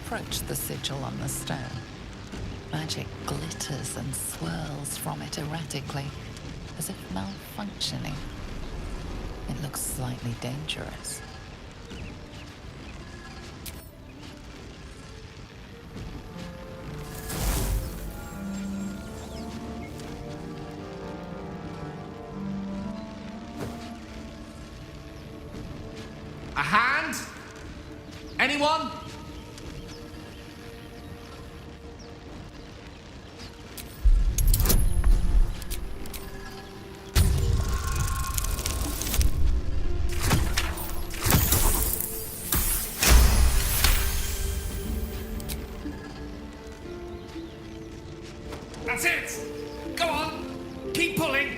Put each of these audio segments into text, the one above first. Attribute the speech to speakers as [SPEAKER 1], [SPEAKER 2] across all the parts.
[SPEAKER 1] approach the sigil on the stone. Magic glitters and swirls from it erratically, as if malfunctioning. It looks slightly dangerous.
[SPEAKER 2] A hand? Anyone? That's it! Go on! Keep pulling!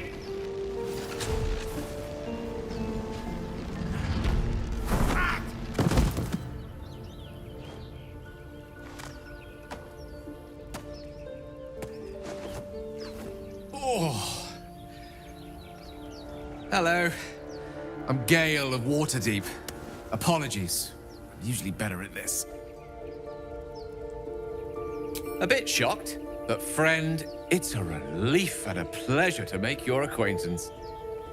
[SPEAKER 2] Oh. Hello. I'm Gale of Waterdeep. Apologies. I'm usually better at this. A bit shocked, but friend, it's a relief and a pleasure to make your acquaintance.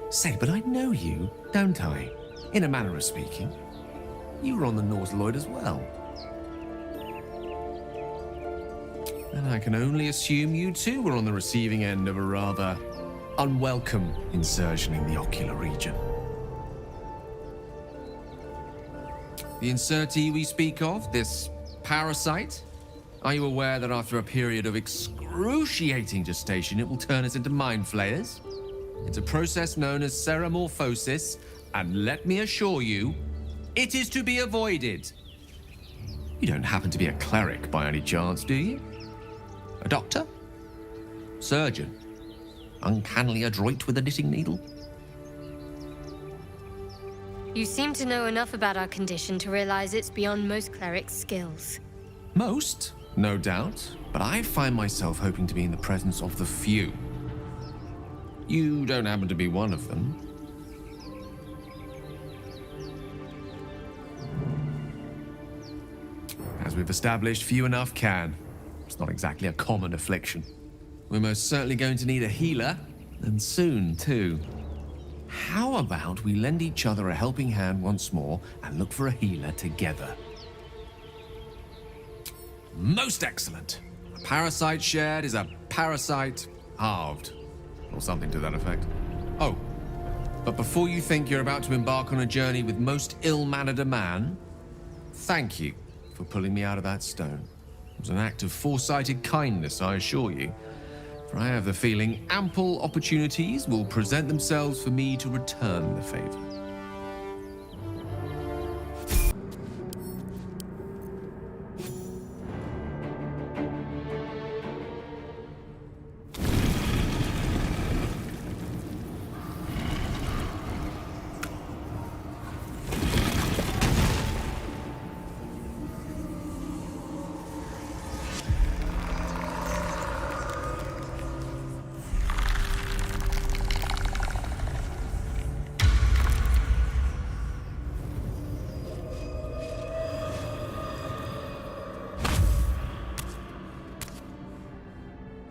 [SPEAKER 2] Say, but I know you, don't I? In a manner of speaking. You were on the Nautiloid as well. And I can only assume you too were on the receiving end of a rather unwelcome insertion in the ocular region. The insertee we speak of, this parasite, are you aware that after a period of excruciating gestation, it will turn us into mind flayers? It's a process known as seromorphosis, and let me assure you, it is to be avoided. You don't happen to be a cleric by any chance, do you? A doctor? Surgeon? Uncannily adroit with a knitting needle?
[SPEAKER 3] You seem to know enough about our condition to realize it's beyond most clerics' skills.
[SPEAKER 2] Most, no doubt, but I find myself hoping to be in the presence of the few. You don't happen to be one of them. As we've established, few enough can. It's not exactly a common affliction. We're most certainly going to need a healer, and soon, too. How about we lend each other a helping hand once more and look for a healer together? Most excellent. A parasite shared is a parasite halved, or something to that effect. Oh, but before you think you're about to embark on a journey with most ill-mannered a man, thank you for pulling me out of that stone. It was an act of foresighted kindness, I assure you. For I have the feeling ample opportunities will present themselves for me to return the favor.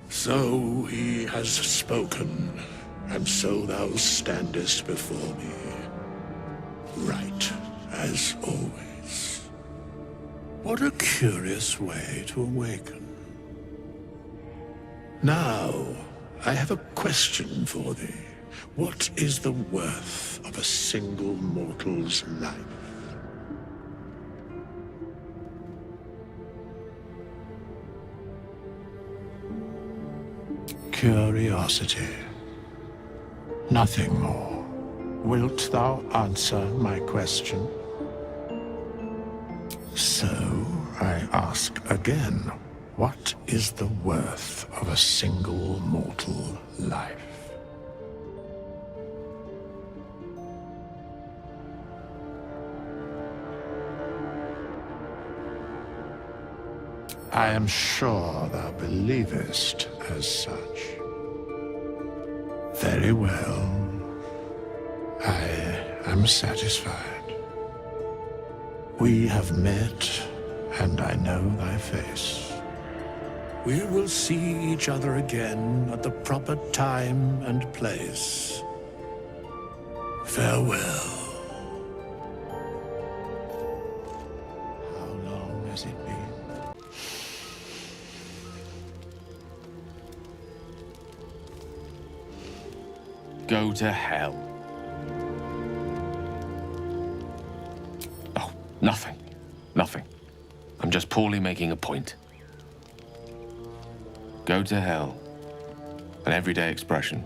[SPEAKER 4] So he has spoken, and so thou standest before me. Right, as always. What a curious way to awaken. Now, I have a question for thee. What is the worth of a single mortal's life? Curiosity. Nothing more. Wilt thou answer my question? So, I ask again, what is the worth of a single mortal life? I am sure thou believest as such. Very well. I am satisfied. We have met and I know thy face. We will see each other again at the proper time and place. Farewell. How long has it been?
[SPEAKER 2] Go to hell. Oh, nothing. Nothing. I'm just poorly making a point. Go to hell. An everyday expression.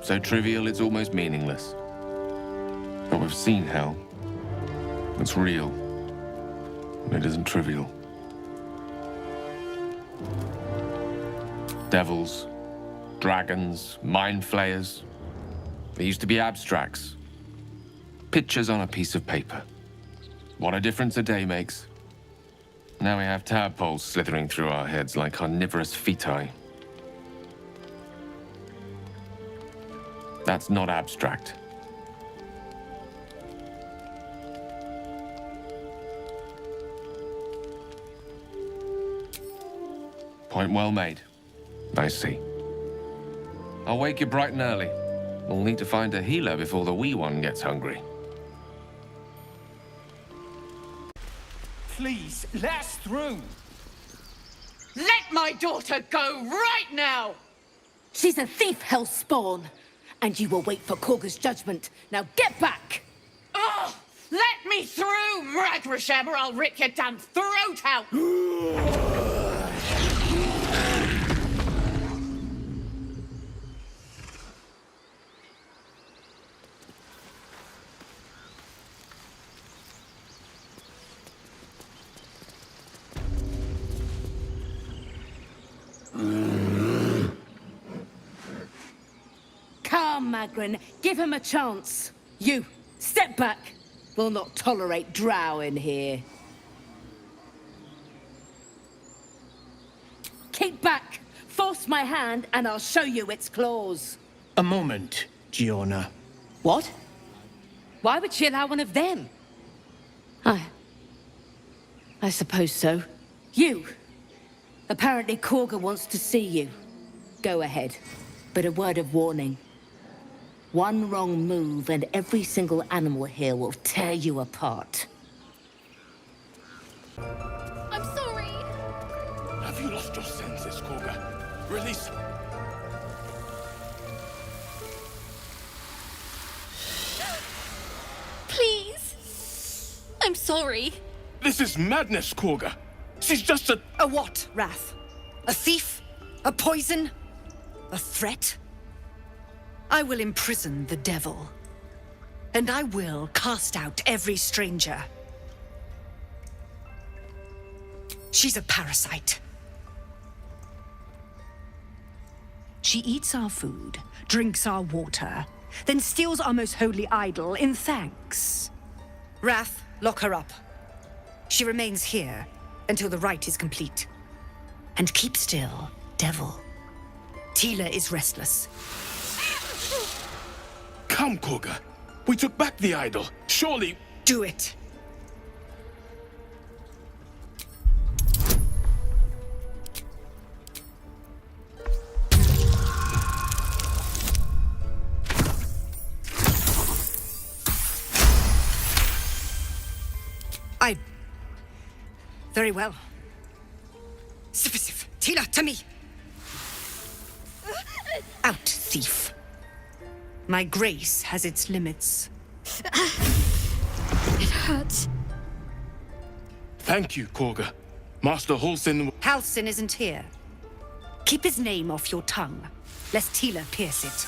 [SPEAKER 2] So trivial it's almost meaningless. But we've seen hell. It's real. And it isn't trivial. Devils, dragons, mind flayers. They used to be abstracts. Pictures on a piece of paper. What a difference a day makes. Now we have tadpoles slithering through our heads like carnivorous feti. That's not abstract. Point well made. I see. I'll wake you bright and early. We'll need to find a healer before the wee one gets hungry.
[SPEAKER 5] Please, let us through.
[SPEAKER 6] Let my daughter go right now!
[SPEAKER 7] She's a thief, hellspawn. And you will wait for Korga's judgment. Now get back!
[SPEAKER 6] Oh, let me through, Mragrasham, or I'll rip your damn throat out!
[SPEAKER 7] Come, Magrin, give him a chance. You, step back. We'll not tolerate drow in here. Keep back. Force my hand and I'll show you its claws.
[SPEAKER 5] A moment, Giona.
[SPEAKER 7] What? Why would she allow one of them? I suppose so. You. Apparently Korga wants to see you. Go ahead. But a word of warning. One wrong move and every single animal here will tear you apart.
[SPEAKER 3] I'm sorry.
[SPEAKER 5] Have you lost your senses, Korga? Release him.
[SPEAKER 3] Please. I'm sorry.
[SPEAKER 5] This is madness, Korga. She's just a...
[SPEAKER 8] A what, Wrath? A thief? A poison? A threat? I will imprison the devil. And I will cast out every stranger. She's a parasite. She eats our food, drinks our water, then steals our most holy idol in thanks. Wrath, lock her up. She remains here until the rite is complete. And keep still, devil. Tila is restless.
[SPEAKER 5] Come, Korga. We took back the idol. Surely...
[SPEAKER 8] Do it. Very well. Sif, Tila, to me! Out, thief. My grace has its limits.
[SPEAKER 3] It hurts.
[SPEAKER 5] Thank you, Korga. Master Halsin...
[SPEAKER 8] Halsin isn't here. Keep his name off your tongue, lest Tila pierce it.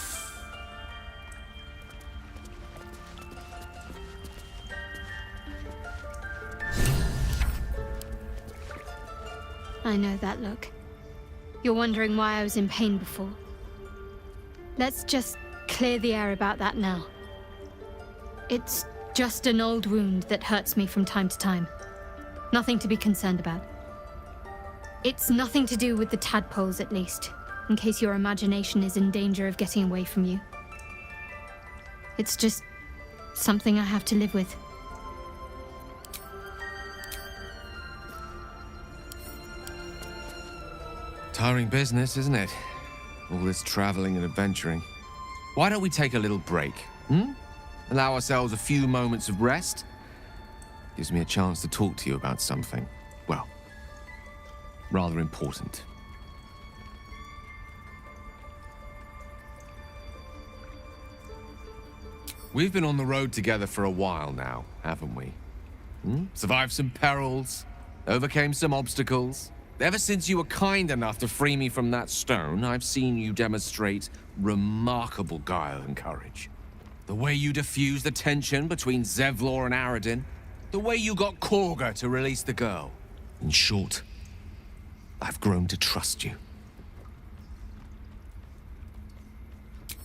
[SPEAKER 3] I know that look. You're wondering why I was in pain before. Let's just clear the air about that now. It's just an old wound that hurts me from time to time. Nothing to be concerned about. It's nothing to do with the tadpoles, at least, in case your imagination is in danger of getting away from you. It's just something I have to live with.
[SPEAKER 2] Tiring business, isn't it? All this traveling and adventuring. Why don't we take a little break, Allow ourselves a few moments of rest? Gives me a chance to talk to you about something, well, rather important. We've been on the road together for a while now, haven't we? Survived some perils, overcame some obstacles. Ever since you were kind enough to free me from that stone, I've seen you demonstrate remarkable guile and courage. The way you diffused the tension between Zevlor and Aradin. The way you got Korga to release the girl. In short, I've grown to trust you.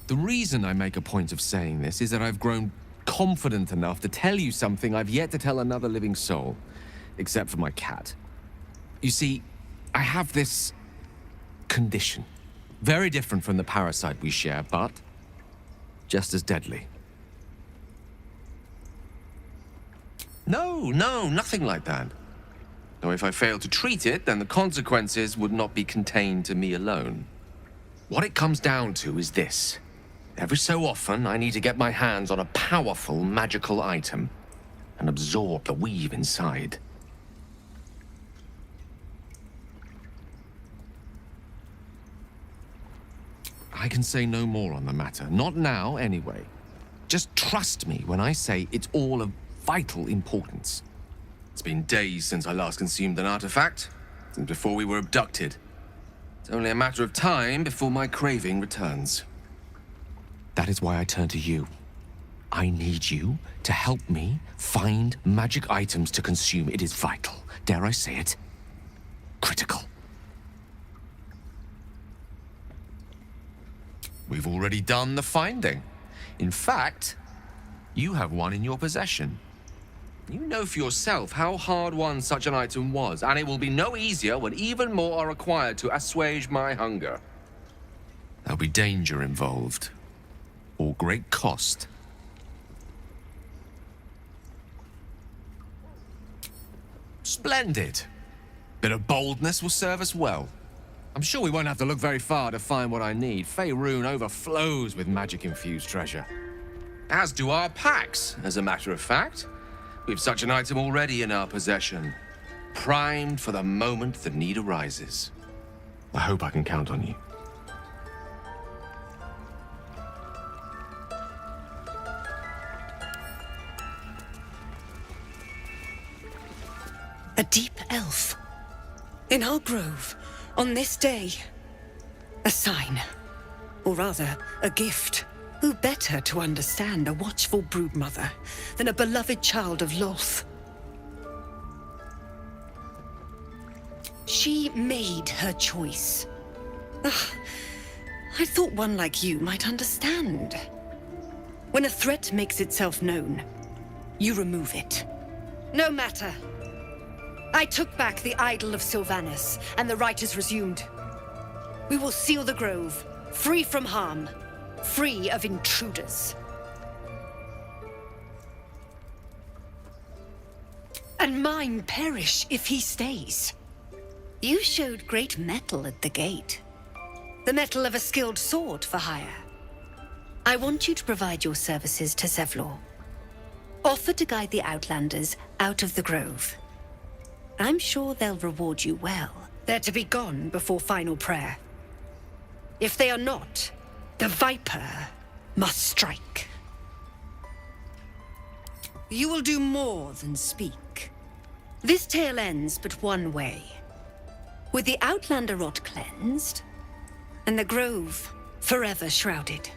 [SPEAKER 2] The reason I make a point of saying this is that I've grown confident enough to tell you something I've yet to tell another living soul, except for my cat. You see, I have this condition. Very different from the parasite we share, but just as deadly. No, nothing like that. Though if I fail to treat it, then the consequences would not be contained to me alone. What it comes down to is this. Every so often, I need to get my hands on a powerful magical item and absorb the weave inside. I can say no more on the matter. Not now, anyway. Just trust me when I say it's all of vital importance. It's been days since I last consumed an artifact, since before we were abducted. It's only a matter of time before my craving returns. That is why I turn to you. I need you to help me find magic items to consume. It is vital. Dare I say it? Critical. We've already done the finding. In fact, you have one in your possession. You know for yourself how hard won such an item was, and it will be no easier when even more are required to assuage my hunger. There'll be danger involved, or great cost. Splendid. Bit of boldness will serve us well. I'm sure we won't have to look very far to find what I need. Faerun overflows with magic-infused treasure. As do our packs, as a matter of fact. We've such an item already in our possession. Primed for the moment the need arises. I hope I can count on you.
[SPEAKER 8] A deep elf. In our grove, on this day. A sign. Or rather, a gift. Who better to understand a watchful broodmother than a beloved child of Loth? She made her choice. I thought one like you might understand. When a threat makes itself known, you remove it. No matter. I took back the idol of Sylvanas, and the rite is resumed. We will seal the grove, free from harm, free of intruders. And mine perish if he stays. You showed great mettle at the gate. The mettle of a skilled sword for hire. I want you to provide your services to Zevlor. Offer to guide the Outlanders out of the grove. I'm sure they'll reward you well. They're to be gone before final prayer. If they are not, the Viper must strike. You will do more than speak. This tale ends but one way. With the Outlander rot cleansed, and the grove forever shrouded.